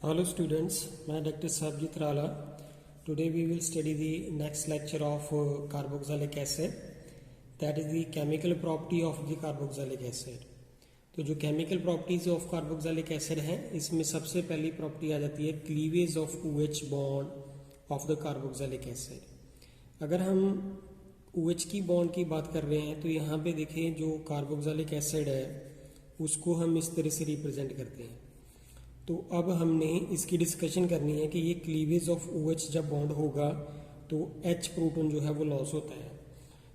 Hello students, I am Dr. Sabjit Rala. Today we will study the next lecture of carboxylic acid, that is the chemical property of the carboxylic acid. तो जो chemical properties of carboxylic acid है, इसमें सबसे पहली property आ जाती है cleavage of OH bond of the carboxylic acid. अगर हम OH की bond की बात कर रहे हैं तो यहाँ पे देखें जो carboxylic acid है उसको हम इस तरह से रिप्रेजेंट करते हैं. तो अब हमने इसकी डिस्कशन करनी है कि ये क्लीवेज ऑफ OH जब बॉन्ड होगा तो H प्रोटॉन जो है वो लॉस होता है.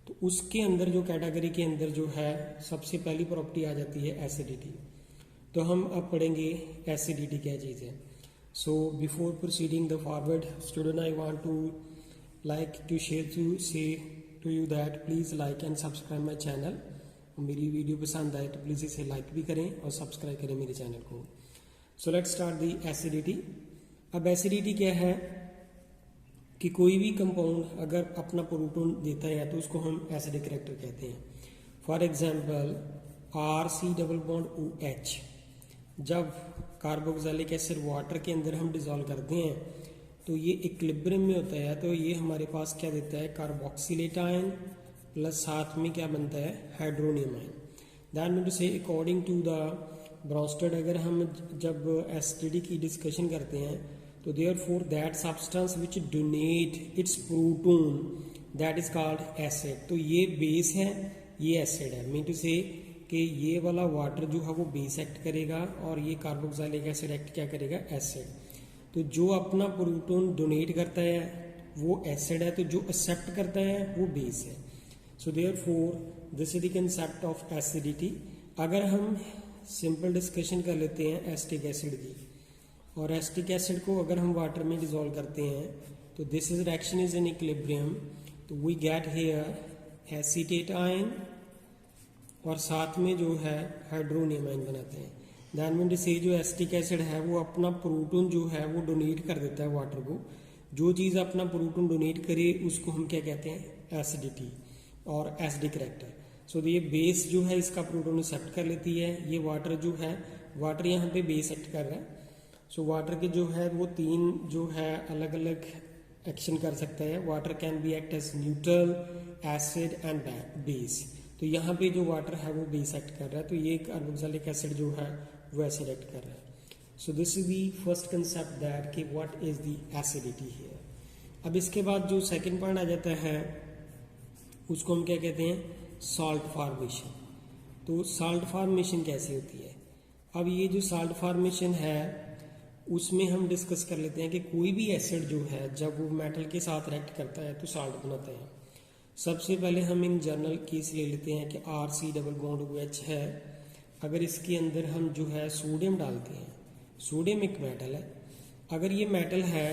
तो उसके अंदर जो कैटेगरी के अंदर जो है सबसे पहली प्रॉपर्टी आ जाती है एसिडिटी. तो हम अब पढ़ेंगे एसिडिटी क्या चीज़ है. So before proceeding the forward student I want to like to share to say to you that please like and subscribe my channel. मेरी वीडियो पसंद आए तो प्लीज़ इसे लाइक भी करें और सब्सक्राइब करें मेरे चैनल को. So let's start the acidity. अब एसिडिटी क्या है कि कोई भी कंपाउंड अगर अपना प्रोटॉन देता है तो उसको हम एसिडिक कैरेक्टर कहते हैं. For example RC double bond OH जब कार्बोक्सिलिक एसिड वाटर के अंदर हम डिजोल्व करते हैं तो ये इक्विलिब्रियम में होता है. तो ये हमारे पास क्या देता है कार्बोक्सिलेट आयन प्लस साथ में क्या बनता है hydronium ion. That mean to say according to the Bronsted अगर हम जब एसिडिटी की डिस्कशन करते हैं तो therefore that substance which donate its proton that is called acid. तो ये बेस है, ये एसिड है. मीन टू से कि ये वाला वाटर जो है वो बेस एक्ट करेगा और ये कार्बोक्सिलिक एसिड एक्ट क्या करेगा एसिड. तो जो अपना प्रोटोन डोनेट करता है वो एसिड है, तो जो एक्सेप्ट करता है वो बेस है. So therefore this is the concept of acidity. अगर हम सिंपल डिस्कशन कर लेते हैं एसिटिक एसिड की, और एसिटिक एसिड को अगर हम वाटर में डिजोल्व करते हैं तो this is reaction is in equilibrium. तो we get here acetate ion और साथ में जो है हाइड्रोनियम आयन बनाते हैं. दैट मीन से जो एसिटिक एसिड है वो अपना प्रोटॉन जो है वो डोनेट कर देता है वाटर को. जो चीज़ अपना प्रोटॉन डोनेट करे उसको हम क्या कहते हैं एसिडिटी और एसिडिक कैरेक्टर. सो ये बेस जो है इसका प्रोटॉन एक्सेप्ट कर लेती है. ये वाटर जो है वाटर यहाँ पे बेस एक्ट कर रहा है. सो वाटर के जो है वो तीन जो है अलग अलग एक्शन कर सकता है. Water can be act as neutral, acid and base. तो यहाँ पे जो वाटर है वो बेस एक्ट कर रहा है. तो ये कार्बोक्सिलिक एसिड जो है वो एसिड एक्ट कर रहा है. So this is the first concept that कि what is the acidity here. अब इसके बाद जो सेकेंड पॉइंट आ जाता है उसको हम क्या कहते हैं सॉल्ट फॉर्मेशन. तो सॉल्ट फॉर्मेशन कैसे होती है. अब ये जो सॉल्ट फॉर्मेशन है उसमें हम डिस्कस कर लेते हैं कि कोई भी एसिड जो है जब वो मेटल के साथ रिएक्ट करता है तो सॉल्ट बनाता है. सबसे पहले हम इन जनरल केस ले लेते हैं कि RC डबल बॉन्ड OH है. अगर इसके अंदर हम जो है सोडियम डालते हैं, सोडियम एक मेटल है. अगर ये मेटल है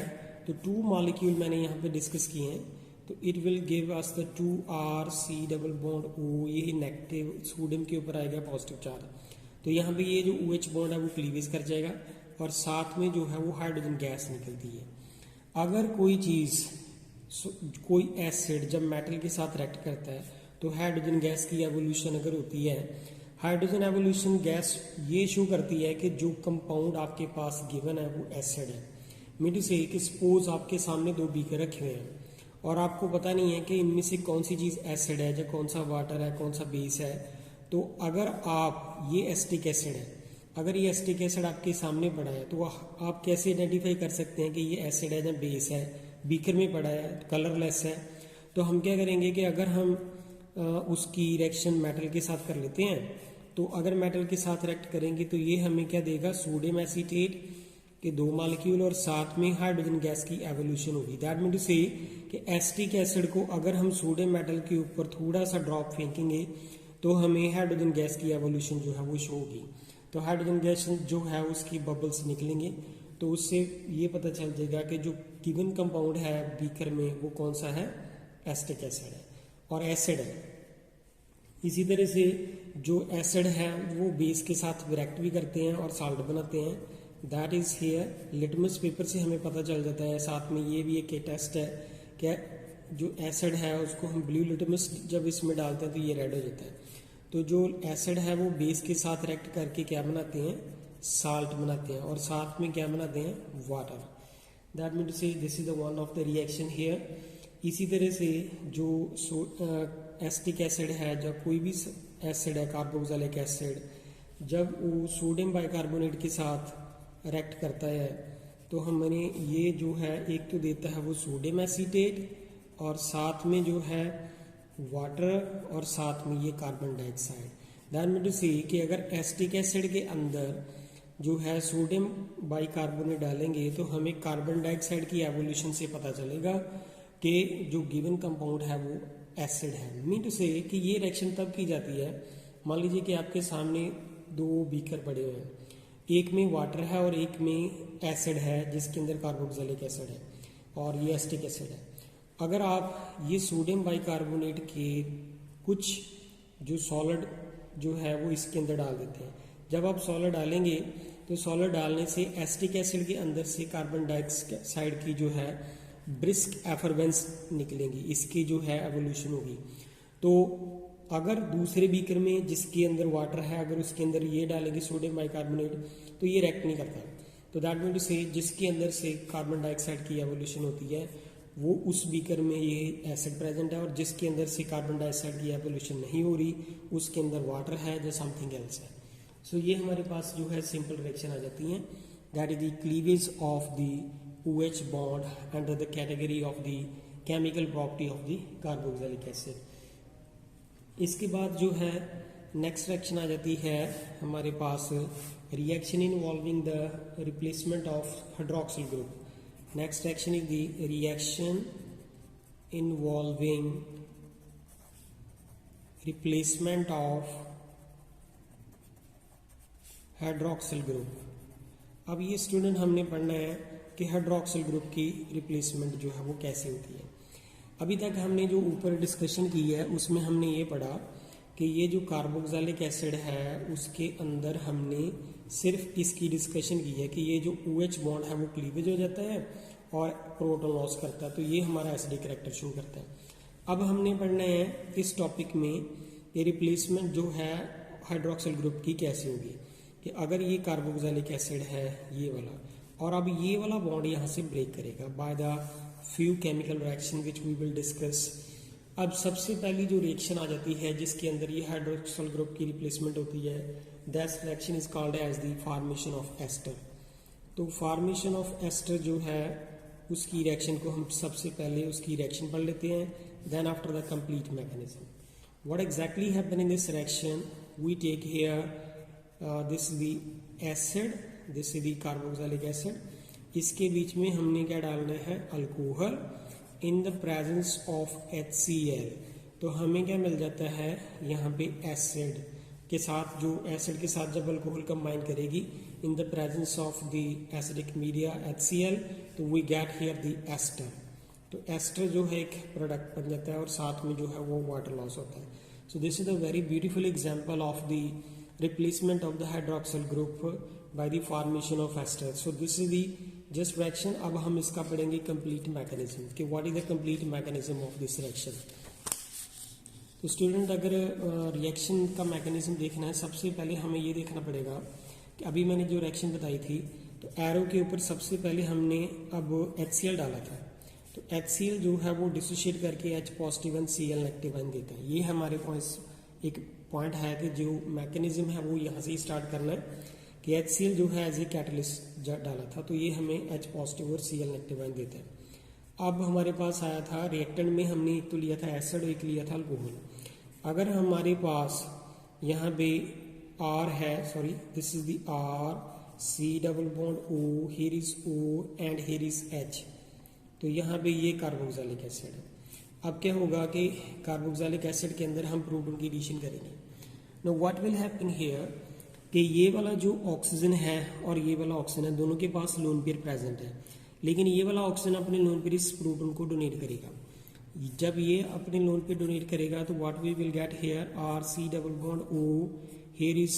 तो 2 मॉलिक्यूल मैंने यहाँ पे डिस्कस किए हैं. तो it will give us the 2RC double bond O. ये नेगेटिव सोडियम के ऊपर आएगा पॉजिटिव चार्ज. तो यहाँ पे ये जो OH बॉन्ड है वो क्लीवेज कर जाएगा और साथ में जो है वो हाइड्रोजन गैस निकलती है. अगर कोई चीज़ कोई एसिड जब मेटल के साथ रिएक्ट करता है तो हाइड्रोजन गैस की एवोल्यूशन अगर होती है, हाइड्रोजन एवोल्यूशन गैस ये शो करती है कि जो कंपाउंड आपके पास गिवन है वो एसिड है. मीन टू से कि सपोज आपके सामने 2 बीकर रखे हुए हैं और आपको पता नहीं है कि इनमें से कौन सी चीज़ एसिड है या कौन सा वाटर है कौन सा बेस है. तो अगर आप ये एसिटिक एसिड है, अगर ये एसिटिक एसिड आपके सामने पड़ा है तो आप कैसे आइडेंटिफाई कर सकते हैं कि ये एसिड है या बेस है. बीकर में पड़ा है, कलरलेस है. तो हम क्या करेंगे कि अगर हम उसकी रिएक्शन मेटल के साथ कर लेते हैं तो अगर मेटल के साथ रिएक्ट करेंगे तो ये हमें क्या देगा सोडियम एसीटेट के 2 मॉलिक्यूल और साथ में हाइड्रोजन गैस की एवोल्यूशन होगी. दैट मीन टू से कि एसिटिक एसिड को अगर हम सोडियम मेटल के ऊपर थोड़ा सा ड्रॉप फेंकेंगे तो हमें हाइड्रोजन गैस की एवोल्यूशन जो है वो शो होगी. तो हाइड्रोजन गैस जो है उसकी बबल्स निकलेंगे. तो उससे ये पता चल जाएगा कि जो गिवन कंपाउंड है बीकर में वो कौन सा है एसिटिक एसिड है और एसिड है. इसी तरह से जो एसिड है वो बेस के साथ रिएक्ट भी करते हैं और सॉल्ट बनाते हैं. That is here litmus paper से हमें पता चल जाता है. साथ में ये भी एक टेस्ट है कि जो एसिड है उसको हम ब्लू लिटमस जब इसमें डालते हैं तो ये रेड हो जाता है. तो जो एसिड है वो बेस के साथ रिएक्ट करके क्या बनाते हैं साल्ट बनाते हैं और साथ में क्या बनाते हैं, वाटर। दैट मीन टू से this is the one of the reaction here. इसी तरह से जो एसिटिक एसिड है, जब कोई भी एसिड है कार्बोक्सिलिक एसिड, जब वो सोडियम बाइकार्बोनेट के साथ रिएक्ट करता है तो हमने ये जो है एक तो देता है वो सोडियम एसीटेट और साथ में जो है वाटर और साथ में ये carbon dioxide. That mean to say कि अगर एसिटिक एसिड के अंदर जो है सोडियम बाइकार्बोनेट डालेंगे तो हमें कार्बन डाइऑक्साइड की एवोल्यूशन से पता चलेगा कि जो गिवन कंपाउंड है वो एसिड है। मीन टू से कि ये रिएक्शन तब की जाती है, मान लीजिए कि आपके सामने दो बीकर पड़े हुए हैं, एक में वाटर है और एक में एसिड है जिसके अंदर कार्बोक्सिलिक एसिड है और ये एसिटिक एसिड है। अगर आप ये सोडियम बाइकार्बोनेट के कुछ जो सॉलिड जो है वो इसके अंदर डाल देते हैं, जब आप सॉलिड डालेंगे तो सॉलिड डालने से एसिटिक एसिड के अंदर से कार्बन डाइऑक्साइड की जो है ब्रिस्क एफरवेंस निकलेंगी, इसकी जो है एवोल्यूशन होगी। तो अगर दूसरे बीकर में जिसके अंदर वाटर है अगर उसके अंदर ये डालेंगे सोडियम बाइकार्बोनेट तो ये रिएक्ट नहीं करता। तो दैट मीन टू से जिसके अंदर से कार्बन डाइऑक्साइड की एवोल्यूशन होती है वो उस बीकर में ये एसिड प्रेजेंट है, और जिसके अंदर से कार्बन डाइऑक्साइड की एवोल्यूशन नहीं हो रही उसके अंदर वाटर है या समथिंग एल्स है। सो ये हमारे पास जो है सिंपल रिएक्शन आ जाती हैं। That is the cleavage of the OH bond under the category of the chemical property of the carboxylic acid. इसके बाद जो है नेक्स्ट रिएक्शन आ जाती है हमारे पास reaction involving the replacement of hydroxyl group. Next reaction is the reaction involving replacement of hydroxyl group. अब ये स्टूडेंट हमने पढ़ना है कि हाइड्रोक्सिल ग्रुप की रिप्लेसमेंट जो है वो कैसे होती है। अभी तक हमने जो ऊपर डिस्कशन की है उसमें हमने ये पढ़ा कि ये जो कार्बोक्सिलिक एसिड है उसके अंदर हमने सिर्फ इसकी डिस्कशन की है कि ये जो OH बॉन्ड है वो क्लीवेज हो जाता है और प्रोटॉन लॉस करता है, तो ये हमारा एसिडिक कैरेक्टर शो करता है। अब हमने पढ़ना है इस टॉपिक में ये रिप्लेसमेंट जो है हाइड्रोक्सिल ग्रुप की कैसे होगी, कि अगर ये कार्बोक्सिलिक एसिड है ये वाला और अब ये वाला बॉन्ड यहाँ से ब्रेक करेगा by the few chemical reaction which we will discuss. अब सबसे पहली जो रिएक्शन आ जाती है जिसके अंदर ये हाइड्रोक्सिल ग्रुप की रिप्लेसमेंट होती है, that reaction is called as the formation of ester. तो फॉर्मेशन ऑफ एस्टर जो है उसकी रिएक्शन को हम सबसे पहले उसकी रिएक्शन पढ़ लेते हैं, then after the complete mechanism. What exactly happen in this reaction, we take here this the acid, this is the carboxylic acid. इसके बीच में हमने क्या डालना है, alcohol in the presence of HCl। तो हमें क्या मिल जाता है यहाँ पे एसिड के साथ, जो एसिड के साथ जब अल्कोहल कंबाइन करेगी in the presence of the acidic media HCl, तो we get here the ester. तो एस्टर जो है एक प्रोडक्ट बन जाता है और साथ में जो है वो वाटर लॉस होता है। So this is a very beautiful example of the replacement of the hydroxyl group by the formation of ester. So this is the just reaction। अब हम इसका पढ़ेंगे complete mechanism कि what is the complete mechanism of this reaction। तो student अगर reaction का mechanism देखना है सबसे पहले हमें ये देखना पड़ेगा कि अभी मैंने जो रिएक्शन बताई थी तो एरो के ऊपर सबसे पहले हमने अब HCl डाला था, तो HCl जो है वो डिसोशिएट करके H positive and Cl negative ion देता है। ये हमारे पास एक पॉइंट है कि जो मैकेनिज्म है वो यहाँ से स्टार्ट करना है कि HCl जो है एज ए कैटलिस्ट डाला था तो ये हमें H पॉजिटिव और Cl नेगेटिव आयन देता है। अब हमारे पास आया था रिएक्टेंट में हमने एक तो लिया था एसिड, एक लिया था अल्कोहल। अगर हमारे पास यहाँ पे R है, sorry this is the R, C double bond O, here is O and here is H, तो यहाँ पे ये कार्बोक्सिलिक एसिड है। अब क्या होगा कि कार्बोक्सिलिक एसिड के अंदर हम प्रोटॉन की एडिशन करेंगे। No what will happen here कि ये वाला जो ऑक्सीजन है और ये वाला ऑक्सीजन है दोनों के पास लोन पेयर प्रेजेंट है, लेकिन ये वाला ऑक्सीजन अपने लोन पेयर इस प्रोटॉन को डोनेट करेगा। जब ये अपने लोन पेयर डोनेट करेगा तो what we will get here R C double bond O, here is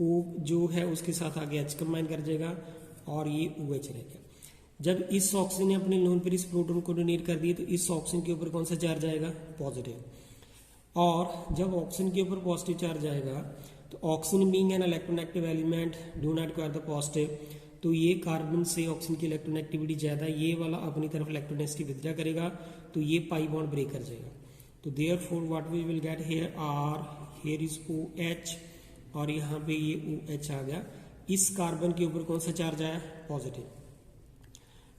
O जो है उसके साथ आगे H कंबाइन कर जाएगा और ये OH रहेगा। जब इस ऑक्सीजन ने अपने लोन पेयर इस प्रोटॉन को डोनेट कर दिया तो इस ऑक्सीजन के ऊपर कौन सा चार्ज आएगा, पॉजिटिव। और जब ऑक्सीजन के ऊपर पॉजिटिव चार्ज आएगा तो oxygen being an electronegative element do not require the positive, तो ये कार्बन से ऑक्सीजन की इलेक्ट्रोनेगेटिविटी ज़्यादा है, ये वाला अपनी तरफ इलेक्ट्रोनेगेटिविटी विथड्रा करेगा तो ये पाई बॉन्ड ब्रेक कर जाएगा। तो therefore what we will get here R, here is OH और यहाँ पे ये OH आ गया। इस कार्बन के ऊपर कौन सा चार्ज आया? पॉजिटिव।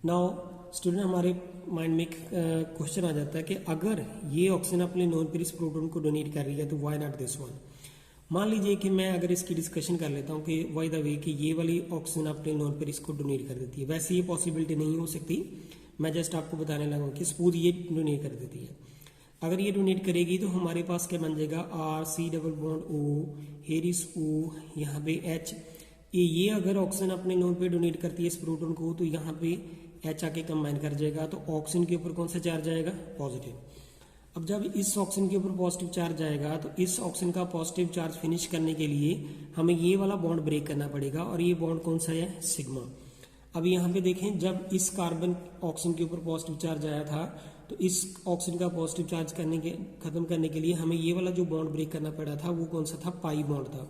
नाउ स्टूडेंट हमारे माइंड में क्वेश्चन आ जाता है कि अगर ये ऑक्सीजन अपने नॉन पेरिस प्रोटॉन को डोनेट कर रही है तो व्हाई नॉट दिस वन। मान लीजिए कि मैं अगर इसकी डिस्कशन कर लेता हूँ कि वाई द वे कि ये वाली ऑक्सीजन अपने नॉन पेरिस को डोनेट कर देती है, वैसे ये पॉसिबिलिटी नहीं हो सकती, मैं जस्ट आपको बताने लगा कि सपोज ये डोनेट कर देती है। अगर ये डोनेट करेगी तो हमारे पास क्या बन जाएगा? RC double bond O, here is O, यहाँ पे H। ये अगर ऑक्सीजन अपने नॉन पे डोनेट करती है इस प्रोटॉन को तो यहाँ पे H आके कंबाइन कर जाएगा, तो ऑक्सीजन के ऊपर कौन सा चार्ज आएगा? पॉजिटिव। अब जब इस ऑक्सीजन के ऊपर पॉजिटिव चार्ज आएगा तो इस ऑक्सीजन का पॉजिटिव चार्ज फिनिश करने के लिए हमें ये वाला बॉन्ड ब्रेक करना पड़ेगा, और ये बॉन्ड कौन सा है? सिग्मा। अब यहाँ पे देखें, जब इस कार्बन ऑक्सीजन के ऊपर पॉजिटिव चार्ज आया था तो इस ऑक्सीजन का पॉजिटिव चार्ज खत्म करने के लिए हमें ये वाला जो बॉन्ड ब्रेक करना पड़ा था वो कौन सा था? पाई बॉन्ड था।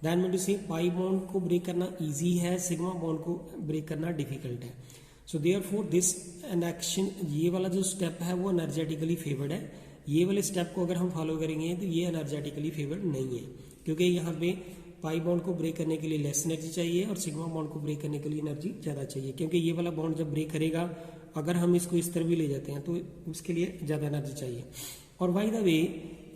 दैट मीन टू से पाई बॉन्ड को ब्रेक करना ईजी है, सिग्मा बॉन्ड को ब्रेक करना डिफिकल्ट है। सो देयरफॉर दिस एक्शन, ये वाला जो स्टेप है वो एनर्जेटिकली फेवर्ड है। ये वाले स्टेप को अगर हम फॉलो करेंगे तो ये एनर्जेटिकली फेवर्ड नहीं है, क्योंकि यहाँ पे पाई बॉन्ड को ब्रेक करने के लिए लेस एनर्जी चाहिए और सिग्मा बॉन्ड को ब्रेक करने के लिए एनर्जी ज़्यादा चाहिए, क्योंकि ये वाला बॉन्ड जब ब्रेक करेगा, अगर हम इसको इस तरह भी ले जाते हैं तो उसके लिए ज़्यादा एनर्जी चाहिए। और बाय द वे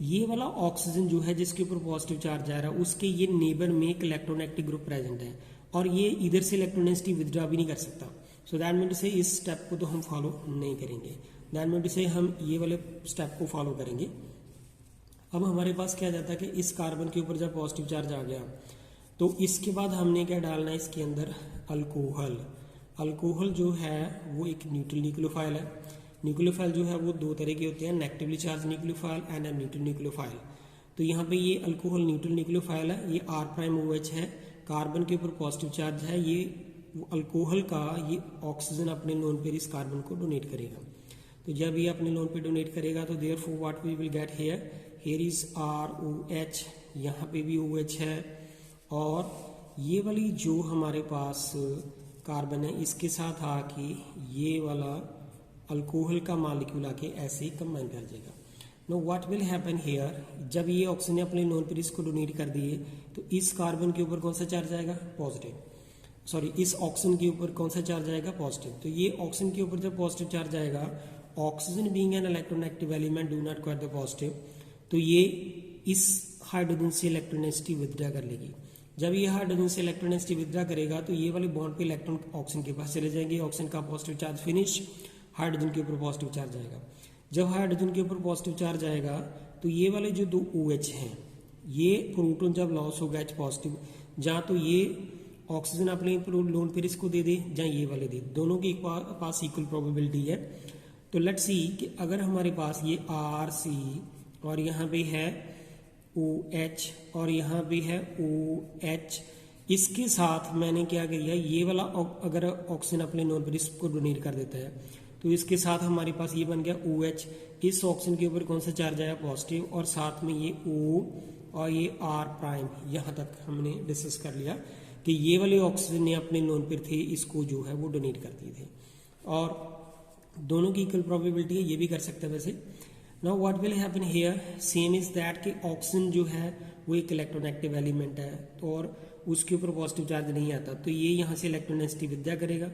ये वाला ऑक्सीजन जो है जिसके ऊपर पॉजिटिव चार्ज आ रहा है उसके ये नेबर में एक इलेक्ट्रोनेगेटिव ग्रुप प्रेजेंट है, और ये इधर से इलेक्ट्रोनेगेटिविटी विथड्रॉ भी नहीं कर सकता। सो दैट मीन टू से इस स्टेप को तो हम फॉलो नहीं करेंगे, दैट मीन टू से हम ये वाले स्टेप को फॉलो करेंगे। अब हमारे पास क्या जाता है कि इस कार्बन के ऊपर जब पॉजिटिव चार्ज आ गया तो इसके बाद हमने क्या डालना है इसके अंदर? अल्कोहल। अल्कोहल जो है वो एक न्यूट्रल न्यूक्लियोफाइल है। न्यूक्लियोफाइल जो है वो दो तरह के होते हैं, negatively charge nucleophile and a neutral nucleophile. तो यहाँ पे ये अल्कोहल न्यूट्रल न्यूक्लियोफाइल है, ये R'OH है, कार्बन के ऊपर पॉजिटिव चार्ज है, ये अल्कोहल का ये ऑक्सीजन अपने लोन पेयर इस कार्बन को डोनेट करेगा। तो जब ये अपने लोन पे डोनेट करेगा तो therefore what we will get here, here is ROH, यहाँ पे भी OH है, और ये वाली जो हमारे पास कार्बन है इसके साथ आके ये वाला अल्कोहल का मॉलिक्यूल आके ऐसे ही कंबाइन कर देगा। No what will happen here, जब ये ऑक्सीजन अपने नॉन पेयर इसको डोनेट कर दिए तो इस कार्बन के ऊपर कौन सा चार्ज आएगा? पॉजिटिव। सॉरी, इस ऑक्सीजन के ऊपर कौन सा चार्ज आएगा? पॉजिटिव। तो ये ऑक्सीजन के ऊपर जब पॉजिटिव चार्ज आएगा, oxygen being an electronegative element do not require the positive, तो ये इस हाइड्रोजन से इलेक्ट्रोनेगेटिविटी विथड्रॉ कर लेगी। जब ये हाइड्रोजन से इलेक्ट्रोनेगेटिविटी विथड्रॉ करेगा तो ये वाले बॉन्ड पे इलेक्ट्रॉन ऑक्सीजन के पास चले जाएंगे, ऑक्सीजन का पॉजिटिव चार्ज फिनिश, हाइड्रोजन के ऊपर पॉजिटिव चार्ज आएगा। जब हाइड्रोजन के ऊपर पॉजिटिव चार्ज आएगा तो ये वाले जो दो OH हैं, ये प्रोटॉन जब लॉस होगा H पॉजिटिव, जहाँ तो ये ऑक्सीजन अपने लोन पेयर इसको दे दे जहाँ ये वाले दे, दोनों के पास इक्वल प्रोबेबिलिटी है। तो लेट्स सी कि अगर हमारे पास ये RC और यहाँ पे है OH और यहाँ पे है OH, इसके साथ मैंने क्या किया, ये वाला अगर ऑक्सीजन अपने नॉन पेयर इसको डोनेट कर देता है तो इसके साथ हमारे पास ये बन गया OH, इस ऑक्सीजन के ऊपर कौन सा चार्ज आया? पॉजिटिव, और साथ में ये O और ये R'। यहाँ तक हमने डिस्कस कर लिया कि ये वाले ऑक्सीजन ने अपने नॉन पेयर थे इसको जो है वो डोनेट कर दिए थे, और दोनों की इक्वल प्रोबेबिलिटी है, ये भी कर सकते हैं वैसे। Now what will happen here, same is that कि ऑक्सीजन जो है वो एक इलेक्ट्रोनेगेटिव एलिमेंट है और उसके ऊपर पॉजिटिव चार्ज नहीं आता, तो ये यहाँ से इलेक्ट्रोनेगेटिविटी विथड्रॉ करेगा।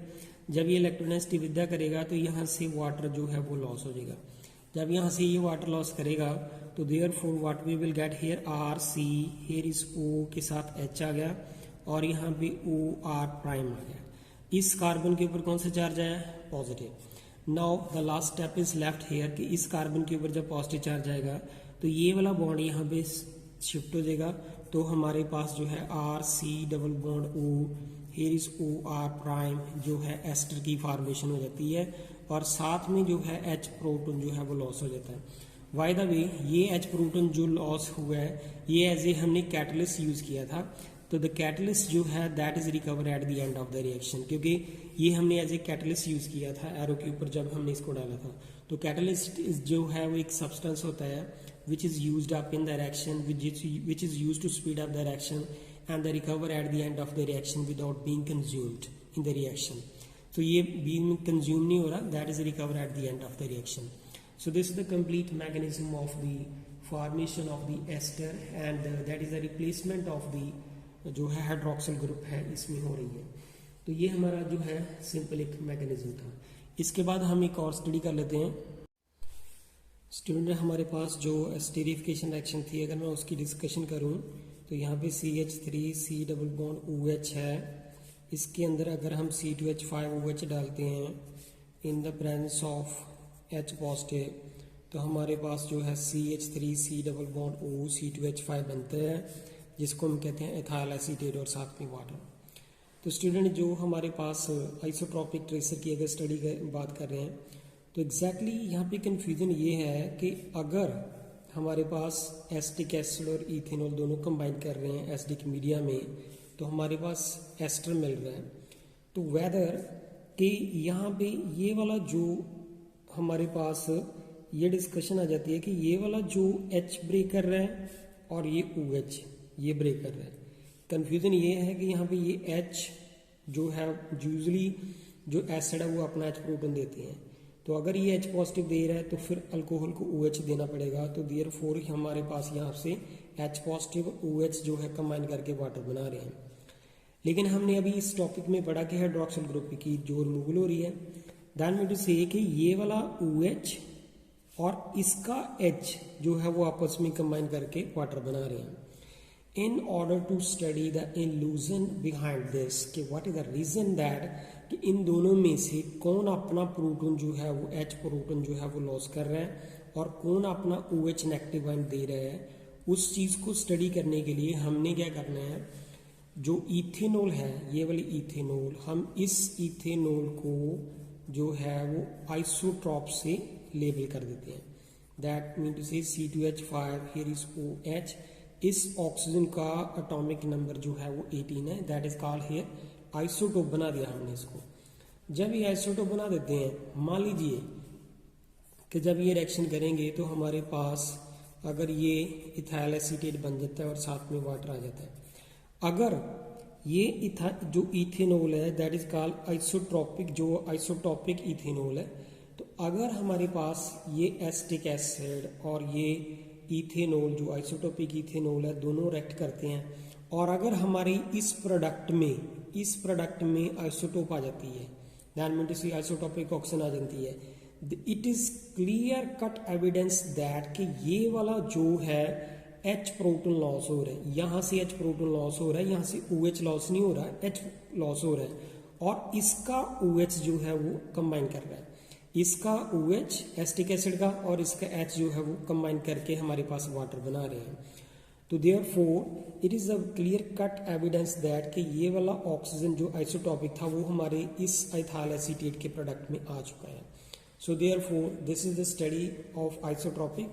जब ये इलेक्ट्रोनेगेटिविटी विथड्रॉ करेगा तो यहाँ से वाटर जो है वो लॉस हो जाएगा। जब यहाँ से ये वाटर लॉस करेगा तो therefore what we will get here RC, here is O के साथ H आ गया, और यहाँ पे OR' आ गया। इस कार्बन के ऊपर कौन सा चार्ज आया? Positive. Now the last step is left here कि इस कार्बन के ऊपर जब पॉजिटिव चार्ज आएगा तो ये वाला बॉन्ड यहाँ पे शिफ्ट हो जाएगा, तो हमारे पास जो है RC double bond O, here is OR' जो है एस्टर की फॉर्मेशन हो जाती है, और साथ में जो है H प्रोटॉन जो है वो लॉस हो जाता है। बाय द वे ये H प्रोटॉन जो लॉस हुआ है ये एज ए हमने कैटलिस्ट यूज किया था, तो द कैटलिस्ट जो है that is recover at the end of the reaction, क्योंकि ये हमने एज ए कैटलिस्ट यूज किया था एरो के ऊपर जब हमने इसको डाला था। तो कैटलिस्ट जो है वो एक सब्सटेंस होता है which is used up in the reaction, which is used to speed up the reaction, and they recover at the end of the reaction without being consumed in the reaction. So ये being consumed नहीं हो रहा, that is recover at the end of the reaction. So this is the complete mechanism of the formation of the ester, and that is the replacement of the जो है hydroxyl group है इसमें हो रही है. तो ये हमारा जो है सिंपल एक मैकेनिज्म था. इसके बाद हम एक और स्टडी कर लेते हैं. स्टूडेंट हमारे पास जो स्टेरिफिकेशन रिएक्शन थी, अगर मैं उसकी डिस्कशन करूं तो यहाँ पे CH3 C double bond OH है. इसके अंदर अगर हम C2H5OH डालते हैं इन the presence of H positive, तो हमारे पास जो है CH3 C double bond O C2H5 बनता है, जिसको हम कहते हैं एथाइल एसीटेट और साथ में वाटर. तो स्टूडेंट जो हमारे पास आइसोट्रॉपिक ट्रेसर की अगर स्टडी की बात कर रहे हैं तो एग्जैक्टली यहाँ पे कंफ्यूजन ये है कि अगर हमारे पास एसिटिक एसिड और इथेनॉल दोनों कंबाइन कर रहे हैं एसिडिक मीडिया में, तो हमारे पास एस्टर मिल रहा है. तो वेदर कि यहाँ पे ये वाला जो हमारे पास ये डिस्कशन आ जाती है कि ये वाला जो H ब्रेक कर रहा है और ये OH ये ब्रेक कर रहा है. कंफ्यूजन ये है कि यहाँ पे ये H जो है यूजली जो एसिड है वो अपना H प्रोटॉन देते हैं, तो अगर ये H पॉजिटिव दे रहा है तो फिर अल्कोहल को OH देना पड़ेगा. तो देयरफॉर हमारे पास यहाँ से H पॉजिटिव OH जो है कंबाइन करके वाटर बना रहे हैं. लेकिन हमने अभी इस टॉपिक में पढ़ा कि हाइड्रोक्सिल ग्रुप की जो रिमूवल हो रही है, दैट मीन टू से कि ये वाला OH और इसका H जो है वो आपस में कंबाइन करके वाटर बना रहे हैं. In order to study the illusion behind this, कि what is the reason that कि इन दोनों में से कौन अपना प्रोटॉन जो है वो H प्रोटॉन जो है वो लॉस कर रहा है और कौन अपना OH नेगेटिव आयन दे रहा है, उस चीज़ को स्टडी करने के लिए हमने क्या करना है, जो इथेनॉल है ये वाली इथेनॉल, हम इस इथेनॉल को जो है वो आइसोट्रॉप से लेबल कर देते हैं. दैट मीन टू से C2H5 हियर इज OH. इस ऑक्सीजन का एटॉमिक नंबर जो है वो 18 है. That is called here isotope बना दिया हमने इसको. जब ये आइसोटोप बना देते हैं, मान लीजिए कि जब ये रिएक्शन करेंगे तो हमारे पास अगर ये इथाइल एसीटेट बन जाता है और साथ में वाटर आ जाता है. अगर ये जो इथेनॉल है दैट इज कॉल्ड आइसोट्रॉपिक, जो आइसोटॉपिक इथेनॉल है, तो अगर हमारे पास ये एसिटिक एसिड और ये इथेनॉल जो आइसोटोपिक इथेनॉल है दोनों रिएक्ट करते हैं, और अगर हमारी इस प्रोडक्ट में आइसोटोप आ जाती है, दैट मीन टू से आइसोटोपिक ऑक्सीजन आ जाती है, it is clear cut evidence that कि ये वाला जो है H प्रोटॉन लॉस हो रहा है, यहाँ से H प्रोटॉन लॉस हो रहा है, यहाँ से OH लॉस नहीं हो रहा है, H लॉस हो रहा है, और इसका OH जो है वो कंबाइन कर रहा है. इसका OH एसिटिक एसिड का और इसका H जो है वो कंबाइन करके हमारे पास वाटर बना रहे हैं. तो therefore it is a clear cut evidence that कि ये वाला ऑक्सीजन जो आइसोटॉपिक था वो हमारे इस इथाइल एसीटेट के प्रोडक्ट में आ चुका है. So therefore this is the study of isotropic.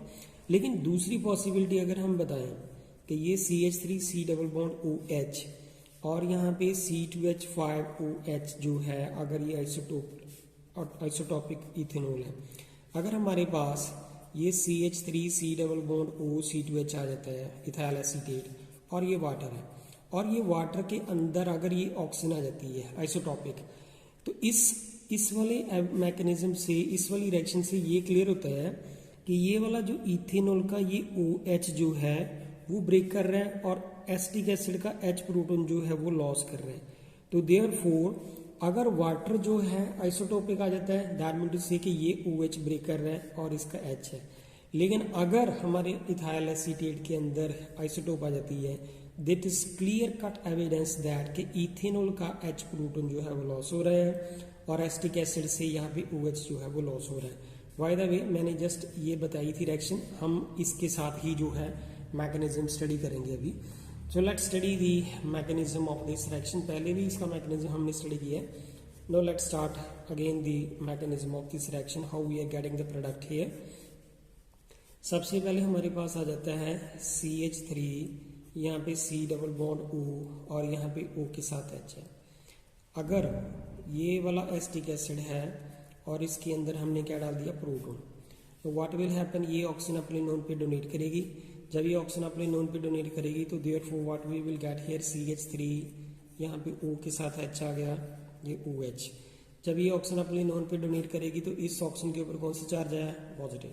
लेकिन दूसरी पॉसिबिलिटी अगर हम बताएं कि ये CH3 C double bond OH और यहाँ पे C2H5OH जो है, अगर ये आइसोटॉपिक इथेनॉल है, अगर हमारे पास ये CH3 C double bond O C2H आ जाता है इथाइल एसीटेट और ये वाटर है, और ये वाटर के अंदर अगर ये ऑक्सीजन आ जाती है आइसोटॉपिक, तो इस वाले मैकेनिज्म से, इस वाली रिएक्शन से ये क्लियर होता है कि ये वाला जो इथेनॉल का ये OH जो है वो ब्रेक कर रहा है और एसिटिक एसिड का H प्रोटॉन जो है वो लॉस कर रहे हैं. तो देयरफॉर अगर वाटर जो है आइसोटोपिक आ जाता है, दैट मीन टू से कि ये OH ब्रेक कर रहा है और इसका H है. लेकिन अगर हमारे इथाइल एसीटेट के अंदर आइसोटोप आ जाती है, that is clear cut evidence that कि इथेनॉल का H प्रोटॉन जो है वो लॉस हो रहा है और एसिटिक एसिड से यहाँ पे OH जो है वो लॉस हो रहा है. बाय द वे मैंने जस्ट ये बताई थी रिएक्शन, हम इसके साथ ही जो है मैकेनिज्म स्टडी करेंगे अभी. So let's study the mechanism of this reaction. पहले भी इसका मैकेनिज्म हमने स्टडी किया है. Now let's start again the mechanism of this reaction, how we are getting the product here. सबसे पहले हमारे पास आ जाता है CH3, यहाँ पे C डबल बॉन्ड O और यहाँ पे O के साथ H है. अगर ये वाला एसिटिक एसिड है और इसके अंदर हमने क्या डाल दिया, प्रोटॉन, तो व्हाट विल हैपन, ये ऑक्सीजन अपने नोन पे डोनेट करेगी। जब ये ऑक्सीजन अपने नोन पे डोनेट करेगी तो therefore what we will get here CH3, यहाँ पे O के साथ H आ गया, ये OH। जब ये ऑक्सीजन अपने नोन पे डोनेट करेगी तो इस ऑक्सीजन के ऊपर कौन सा चार्ज आया, positive.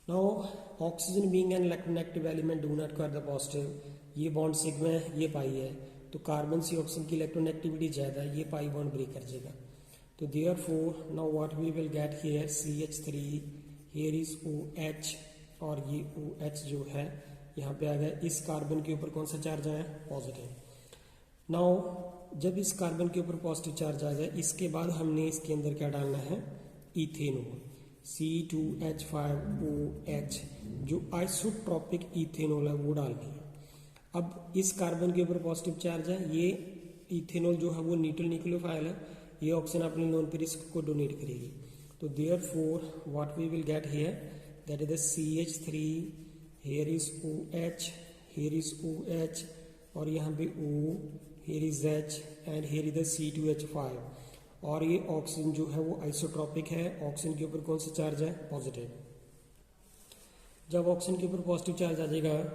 Now oxygen being an electronegative element do not acquire the positive, ये बॉन्ड सिग्मा है, ये पाई है, तो कार्बन से ऑक्सीजन की इलेक्ट्रोनेगेटिविटी ज्यादा है, ये पाई बॉन्ड ब्रेक कर जाएगा। तो therefore now what we will get here CH3, here is OH, और ये OH जो है यहाँ पे आ गया, इस कार्बन के ऊपर कौन सा चार्ज आया, पॉजिटिव। नाउ जब इस कार्बन के ऊपर पॉजिटिव चार्ज आ जाए, इसके बाद हमने इसके अंदर क्या डालना है, इथेनॉल, C2H5OH, जो आइसोट्रॉपिक इथेनॉल है वो डालनी है। अब इस कार्बन के ऊपर पॉजिटिव चार्ज है, ये इथेनॉल जो है वो न्यूट्रल न्यूक्लियोफाइल है, ये ऑक्सीजन अपने नॉन पेयर को डोनेट करेगी। तो therefore what we will get here, that is the CH3, here is OH, here is OH, और यहाँ पे O, here is H, and here is the C2H5। और ये ऑक्सीजन जो है वो आइसोट्रॉपिक है, ऑक्सीजन के ऊपर कौन सा चार्ज है, पॉजिटिव। जब ऑक्सीजन के ऊपर पॉजिटिव चार्ज आ जाएगा,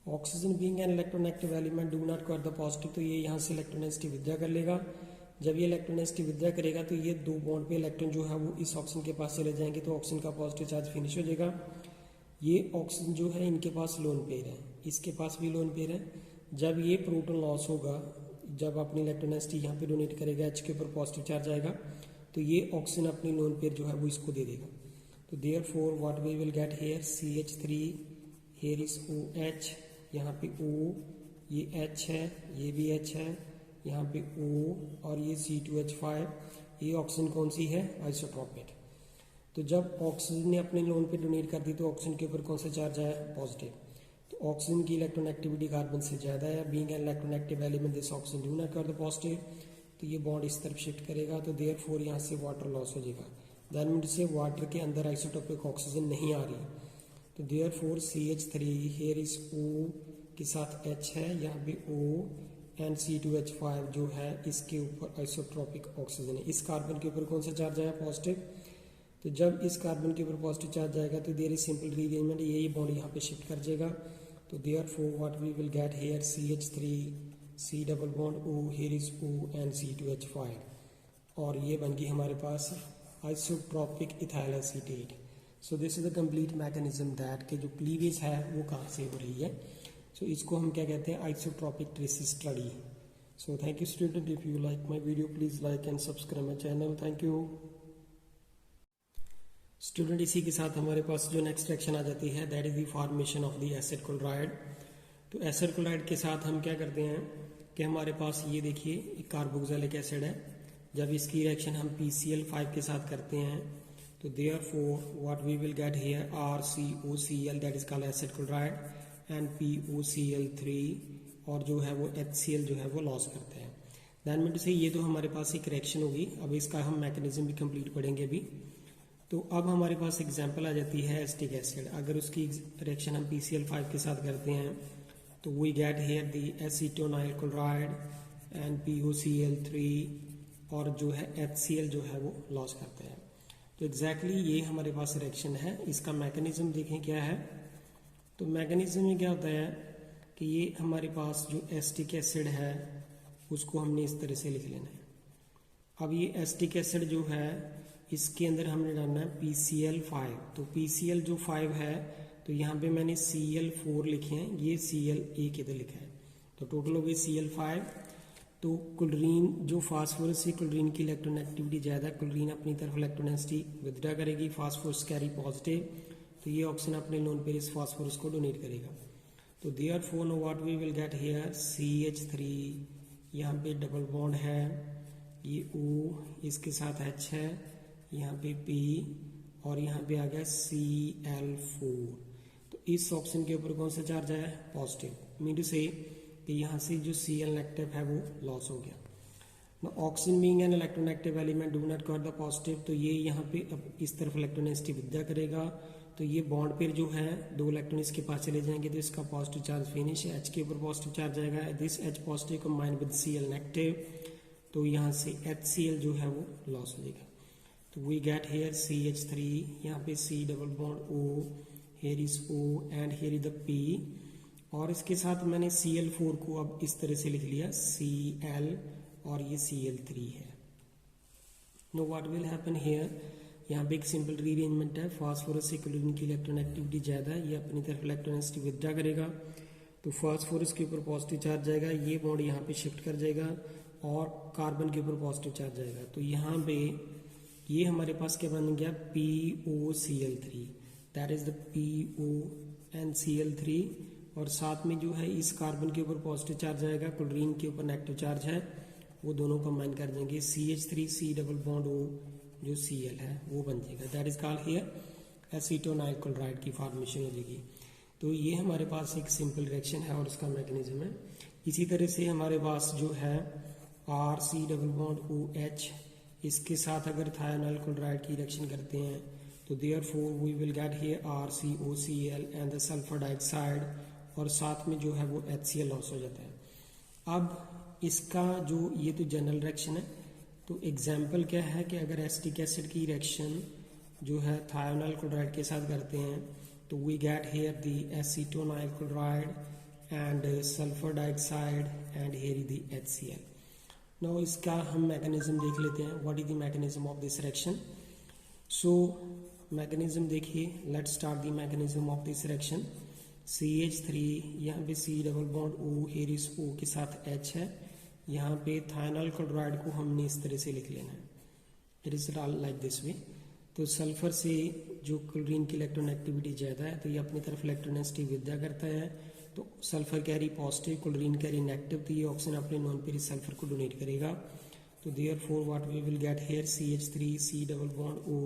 oxygen being an electronegative element do not acquire the positive, तो ये यहाँ से इलेक्ट्रोनेगेटिव विड्रॉ कर लेगा। जब ये इलेक्ट्रोनेगेटिव विड्रॉ करेगा तो ये दो बॉन्ड पे इलेक्ट्रॉन जो है वो इस ऑक्सीजन के पास चले जाएंगे, तो ऑक्सीजन का पॉजिटिव चार्ज फिनिश हो जाएगा। ये ऑक्सीजन जो है इनके पास लोन पेयर है, इसके पास भी लोन पेयर है। जब ये प्रोटॉन लॉस होगा, जब अपनी इलेक्ट्रोनेगेटिव यहाँ पे डोनेट करेगा, H के ऊपर पॉजिटिव चार्ज आएगा, तो ये ऑक्सीजन अपनी लोन पेयर जो है वो इसको दे देगा। तो therefore what we will get here, CH3, here is OH, यहाँ पे O, ये H है, ये भी H है, यहाँ पे O, और ये C2H5, ये ऑक्सीजन कौन सी है, आइसोट्रॉपिक। तो जब ऑक्सीजन ने अपने लोन पे डोनेट कर दी तो ऑक्सीजन के ऊपर कौन सा चार्ज आया, पॉजिटिव। तो ऑक्सीजन की इलेक्ट्रोनेगेटिविटी कार्बन से ज्यादा है, being an electronegative element this oxygen do not acquire the positive, तो ये बॉन्ड इस तरफ शिफ्ट करेगा, तो देयरफॉर यहाँ से वाटर लॉस हो जाएगा। दैट मीन्स से वाटर के अंदर आइसोटोपिक ऑक्सीजन नहीं आ रही, तो therefore CH3, here is O के साथ H है, यहाँ पे O, एंड C2H5 जो है इसके ऊपर आइसोट्रॉपिक ऑक्सीजन है। इस कार्बन के ऊपर कौन सा चार्ज आया, पॉजिटिव। तो जब इस कार्बन के ऊपर पॉजिटिव चार्ज आएगा तो देयर इज सिंपल रीअरेंजमेंट, यही बॉन्ड यहाँ पे शिफ्ट कर जाएगा। तो therefore what we will get here, CH3, C double bond O, here is O, and C2H5, और ये बन गई हमारे पास isotropic ethyl acetate. So this is the complete mechanism that के जो क्लीवेज है वो कहाँ से हो रही है। सो इसको हम क्या कहते हैं, isotropic traces study. So thank you student, if you like my video please like and subscribe my channel, thank you student. इसी के साथ हमारे पास जो नेक्स्ट सेक्शन आ जाती है, that is the formation of the acid chloride. तो acid chloride के साथ हम क्या करते हैं कि हमारे पास ये देखिए कार्बोक्सिलिक एसिड है, जब इसकी रिएक्शन हम PCl5 के साथ करते हैं तो therefore what we will get here, RCOCl, that is called acid chloride, and POCl3, और जो है वो HCl जो है वो लॉस करते हैं। दैट मीन्स से ये तो हमारे पास एक रिएक्शन होगी। अब इसका हम मैकेनिज्म भी कंप्लीट पढ़ेंगे अभी। तो अब हमारे पास एग्जांपल आ जाती है एसिटिक एसिड। अगर उसकी रिएक्शन हम PCl5 के साथ करते हैं तो we get here the acetonyl chloride and POCl3, और जो है HCl जो है वो लॉस करते हैं। तो एग्जैक्टली ये हमारे पास रिएक्शन है। इसका मैकेनिज्म देखें क्या है। तो मैकेनिज्म में क्या होता है कि ये हमारे पास जो एसिटिक एसिड है उसको हमने इस तरह से लिख लेना है। अब ये एसिटिक एसिड जो है इसके अंदर हमने डालना है PCl5। तो PCl जो 5 है तो यहाँ पे मैंने Cl4 लिखे हैं, ये Cl1 इधर लिखा है, तो टोटल हो गई Cl5। तो क्लोरीन जो फास्फोरस से, क्लोरीन की इलेक्ट्रोनेगेटिविटी ज़्यादा, क्लोरीन अपनी तरफ इलेक्ट्रोनेगेटिविटी विदड्रॉ करेगी, फास्फोरस कैरी पॉजिटिव, तो ये ऑक्सीजन अपने लोन पेयर इस फास्फोरस को डोनेट करेगा। तो therefore now what we will get here, CH3, यहाँ पे डबल बॉन्ड है, ये O, इसके साथ H है, यहाँ पे P, और यहाँ पे आ गया Cl4। तो इस ऑक्सीजन के ऊपर कौन सा चार्ज आया, पॉजिटिव। मीन टू से कि यहाँ से जो Cl नेगेटिव है वो लॉस हो गया। Oxygen being an electronegative element do not got the positive, तो ये यहाँ पे अब इस तरफ इलेक्ट्रोनेगेटिव विड्रॉ करेगा, तो ये बॉन्ड पेयर जो है दो इलेक्ट्रॉन इसके पास चले जाएंगे, तो इसका पॉजिटिव चार्ज फिनिश है, H के ऊपर पॉजिटिव चार्ज आएगा, this H positive combined with Cl negative, तो यहाँ से HCl जो है वो लॉस हो जाएगा। तो वी गेट हेयर CH3, यहाँ पे C double bond O, here is O and here is the P, और इसके साथ मैंने Cl4 को अब इस तरह से लिख लिया Cl और ये Cl3 है। Now what will happen here, यहाँ पे एक सिंपल रीअरेंजमेंट है। फास्फोरस से क्लोरीन की इलेक्ट्रॉन एक्टिविटी ज़्यादा है, ये अपनी तरफ इलेक्ट्रॉनिसिटी विथड्रा करेगा, तो फास्फोरस के ऊपर पॉजिटिव चार्ज जाएगा, ये बॉन्ड यहाँ पे शिफ्ट कर जाएगा और कार्बन के ऊपर पॉजिटिव चार्ज जाएगा। तो यहाँ पे ये हमारे पास क्या बन गया POCl3, that is the PONCl3, और साथ में जो है इस कार्बन के ऊपर पॉजिटिव चार्ज आएगा, क्लोरीन के ऊपर नेगेटिव चार्ज है, वो दोनों कंबाइन कर देंगे, CH3 C double bond O जो Cl है वो बन जाएगा, that is called here acetonyl chloride की फॉर्मेशन हो जाएगी। तो ये हमारे पास एक सिंपल रिएक्शन है और उसका मैकेनिज्म है। इसी तरह से हमारे पास जो है RC डबल बॉन्ड OH, इसके साथ अगर थायोनाइल क्लोराइड की रिएक्शन करते हैं तो therefore we will get here RCOCl and the sulphur dioxide, और साथ में जो है वो HCl लॉस हो जाता है। अब इसका जो ये तो जनरल रिएक्शन है, तो एग्जाम्पल क्या है कि अगर एसिटिक एसिड की रिएक्शन जो है थायोनाइल क्लोराइड के साथ करते हैं तो we get here the acetonyl chloride and sulphur dioxide and here the HCl। Now इसका हम मैकेनिज्म देख लेते हैं, what is the mechanism of this reaction. So mechanism देखिए, let's start the mechanism of this reaction. CH3, यहाँ पे C double bond O, here is O के साथ H है, यहाँ पे थायोनाइल क्लोराइड को हमने इस तरह से लिख लेना है, it is like this way. तो सल्फर से जो क्लोरीन की इलेक्ट्रॉन एक्टिविटी ज़्यादा है तो ये अपनी तरफ इलेक्ट्रोनेसिटी विद्या करता है, तो sulphur carry positive, chlorine carry negative, तो ये ऑक्सीजन अपने नॉन पेरी सल्फर को डोनेट करेगा। तो therefore what we will get here CH3 C double bond O,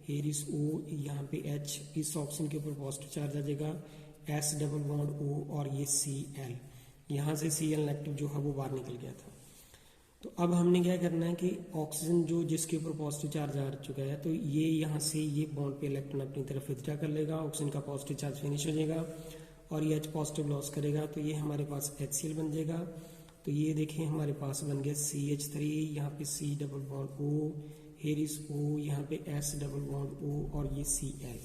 here is O, यहाँ पे H, इस ऑक्सीजन के ऊपर पॉजिटिव चार्ज आ जाएगा, S डबल बॉन्ड O और ये Cl, यहाँ से Cl नेगेटिव जो है वो बाहर निकल गया था। तो अब हमने क्या करना है कि ऑक्सीजन जो जिसके ऊपर पॉजिटिव चार्ज आ चुका है तो ये यहाँ से ये बॉन्ड पे इलेक्ट्रॉन अपनी तरफ विथड्रा कर लेगा, ऑक्सीजन का पॉजिटिव चार्ज फिनिश हो जाएगा और ये H पॉजिटिव लॉस करेगा, तो ये हमारे पास HCl बन जाएगा। तो ये देखें हमारे पास बन गया CH3, यहाँ पे C double bond O, here is O, यहाँ पे S डबल बॉन्ड O और ये Cl।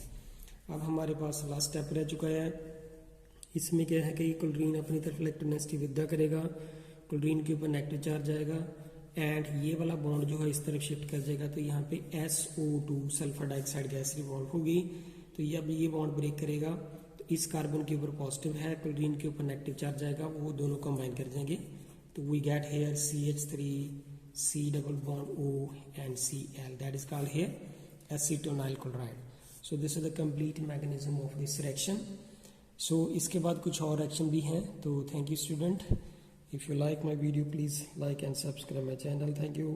अब हमारे पास लास्ट स्टेप रह चुका है, इसमें क्या है कि क्लोरीन अपनी तरफ इलेक्ट्रोनेसिटी विद्या करेगा, क्लोरीन के ऊपर नेगेटिव चार्ज आएगा एंड ये वाला बॉन्ड जो है इस तरफ शिफ्ट कर जाएगा, तो यहाँ पे SO2 sulphur dioxide gas revolve होगी, तो ये अब ये बॉन्ड ब्रेक करेगा, तो इस कार्बन के ऊपर पॉजिटिव है, क्लोरीन के ऊपर नेगेटिव चार्ज आएगा, वो दोनों कंबाइन कर जाएंगे, तो we get here CH3 C double bond O and Cl, that is called here acetonyl chloride. So this is the complete mechanism of this reaction. So इसके बाद कुछ और रिएक्शन भी हैं, तो thank you student. If you like my video, please like and subscribe my channel. Thank you.